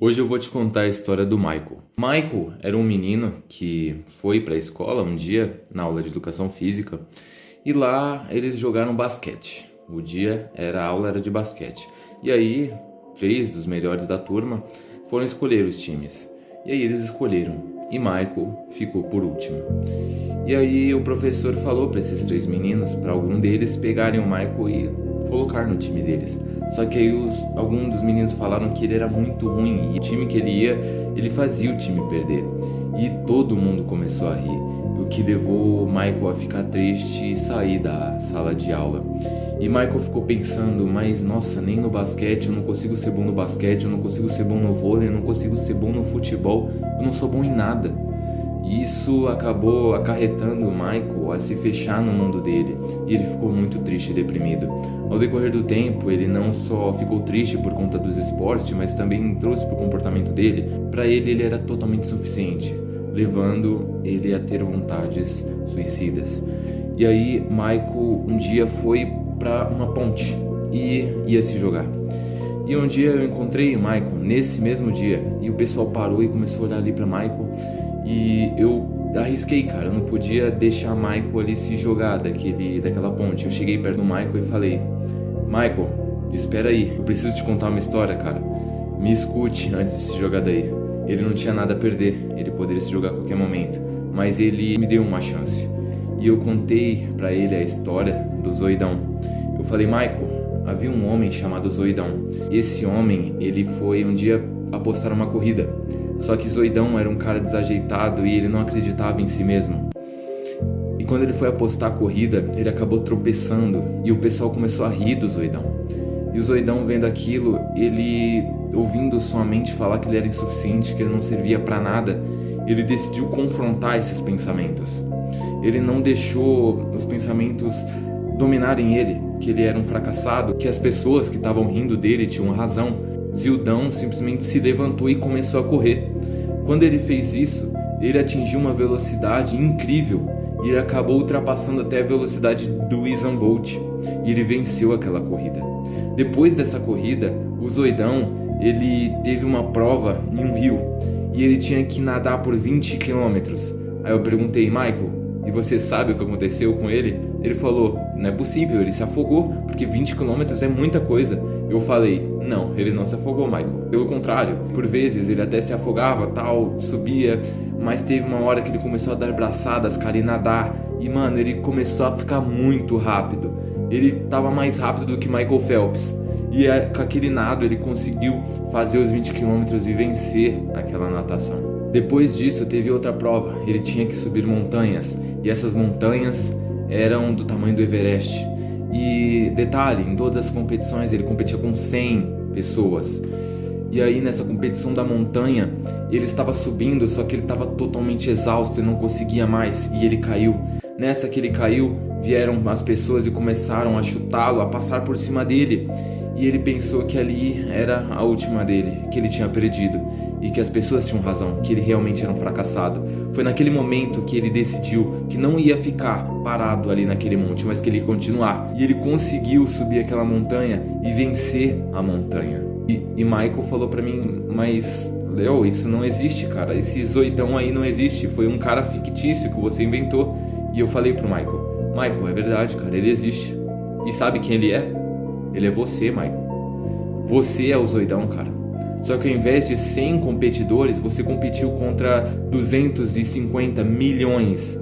Hoje eu vou te contar a história do Michael. Michael era um menino que foi para a escola um dia, na aula de educação física, e lá eles jogaram basquete. A aula era de basquete. E aí, 3 dos melhores da turma foram escolher os times. E aí eles escolheram, e Michael ficou por último. E aí o professor falou para esses 3 meninos, para algum deles pegarem o Michael e colocar no time deles. Só que aí alguns dos meninos falaram que ele era muito ruim e o time que ele ia, ele fazia o time perder. E todo mundo começou a rir, o que levou Michael a ficar triste e sair da sala de aula. E Michael ficou pensando, mas nossa, nem no basquete, eu não consigo ser bom no basquete, eu não consigo ser bom no vôlei, eu não consigo ser bom no futebol, eu não sou bom em nada. Isso acabou acarretando o Michael a se fechar no mundo dele e ele ficou muito triste e deprimido. Ao decorrer do tempo, ele não só ficou triste por conta dos esportes, mas também trouxe para o comportamento dele. Para ele era totalmente suficiente, levando ele a ter vontades suicidas. E aí, Michael um dia foi para uma ponte e ia se jogar. E um dia eu encontrei o Michael, nesse mesmo dia, e o pessoal parou e começou a olhar ali para Michael. E eu arrisquei, cara, eu não podia deixar Michael ali se jogar daquela ponte. Eu cheguei perto do Michael e falei: Michael, espera aí, eu preciso te contar uma história, cara. Me escute antes de se jogar daí. Ele não tinha nada a perder, ele poderia se jogar a qualquer momento, mas ele me deu uma chance. E eu contei pra ele a história do Zoidão. Eu falei: Michael, havia um homem chamado Zoidão. Esse homem, ele foi um dia apostar uma corrida. Só que Zoidão era um cara desajeitado e ele não acreditava em si mesmo. E quando ele foi apostar a corrida, ele acabou tropeçando e o pessoal começou a rir do Zoidão. E o Zoidão, vendo aquilo, ele, ouvindo sua mente falar que ele era insuficiente, que ele não servia pra nada, ele decidiu confrontar esses pensamentos. Ele não deixou os pensamentos dominarem ele, que ele era um fracassado, que as pessoas que estavam rindo dele tinham razão. Zoidão simplesmente se levantou e começou a correr. Quando ele fez isso, ele atingiu uma velocidade incrível e ele acabou ultrapassando até a velocidade do Usain Bolt e ele venceu aquela corrida. Depois dessa corrida, o Zoidão, ele teve uma prova em um rio e ele tinha que nadar por 20 quilômetros. Aí eu perguntei: Michael, e você sabe o que aconteceu com ele? Ele falou: não é possível, ele se afogou, porque 20 quilômetros é muita coisa. Eu falei: não, ele não se afogou, Michael. Pelo contrário, por vezes ele até se afogava, tal, subia, mas teve uma hora que ele começou a dar braçadas, cara, e nadar. E, mano, ele começou a ficar muito rápido. Ele tava mais rápido do que Michael Phelps. E com aquele nado ele conseguiu fazer os 20 quilômetros e vencer aquela natação. Depois disso teve outra prova, ele tinha que subir montanhas, e essas montanhas eram do tamanho do Everest. E detalhe, em todas as competições ele competia com 100 pessoas. E aí nessa competição da montanha, ele estava subindo, só que ele estava totalmente exausto e não conseguia mais, e ele caiu. Nessa que ele caiu, vieram as pessoas e começaram a chutá-lo, a passar por cima dele. E ele pensou que ali era a última dele, que ele tinha perdido e que as pessoas tinham razão, que ele realmente era um fracassado. Foi naquele momento que ele decidiu que não ia ficar parado ali naquele monte, mas que ele ia continuar. E ele conseguiu subir aquela montanha e vencer a montanha. E Michael falou pra mim: mas Léo, isso não existe, cara, esse Zoidão aí não existe, foi um cara fictício que você inventou. E eu falei pro Michael: Michael, é verdade, cara, ele existe. E sabe quem ele é? Ele é você, Michael. Você é o Zoidão, cara. Só que ao invés de 100 competidores, você competiu contra 250 milhões.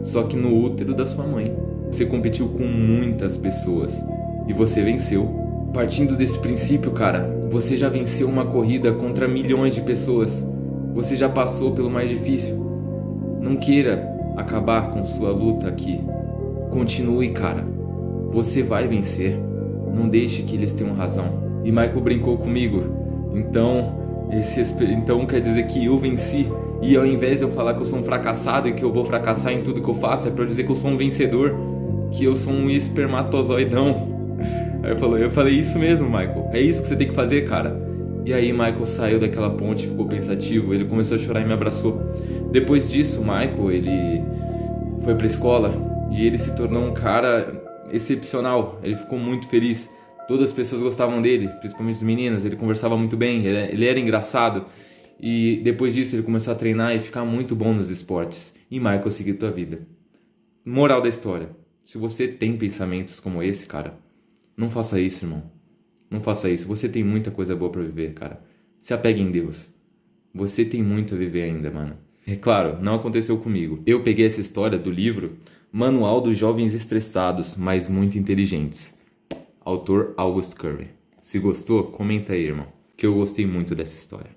Só que no útero da sua mãe. Você competiu com muitas pessoas e você venceu. Partindo desse princípio, cara, você já venceu uma corrida contra milhões de pessoas. Você já passou pelo mais difícil. Não queira acabar com sua luta aqui. Continue, cara. Você vai vencer. Não deixe que eles tenham razão. E Michael brincou comigo. Então quer dizer que eu venci. E ao invés de eu falar que eu sou um fracassado e que eu vou fracassar em tudo que eu faço, é pra eu dizer que eu sou um vencedor, que eu sou um espermatozoidão. Aí eu falei: isso mesmo, Michael, é isso que você tem que fazer, cara. E aí Michael saiu daquela ponte, ficou pensativo, ele começou a chorar e me abraçou. Depois disso, Michael, ele foi pra escola e ele se tornou um cara excepcional. Ele ficou muito feliz. Todas as pessoas gostavam dele, principalmente as meninas. Ele conversava muito bem, ele era engraçado. E depois disso ele começou a treinar e ficar muito bom nos esportes. E Michael seguiu tua vida. Moral da história. Se você tem pensamentos como esse, cara, não faça isso, irmão. Não faça isso. Você tem muita coisa boa pra viver, cara. Se apegue em Deus. Você tem muito a viver ainda, mano. É claro, não aconteceu comigo. Eu peguei essa história do livro Manual dos Jovens Estressados, mas muito inteligentes. Autor August Curry. Se gostou, comenta aí, irmão, que eu gostei muito dessa história.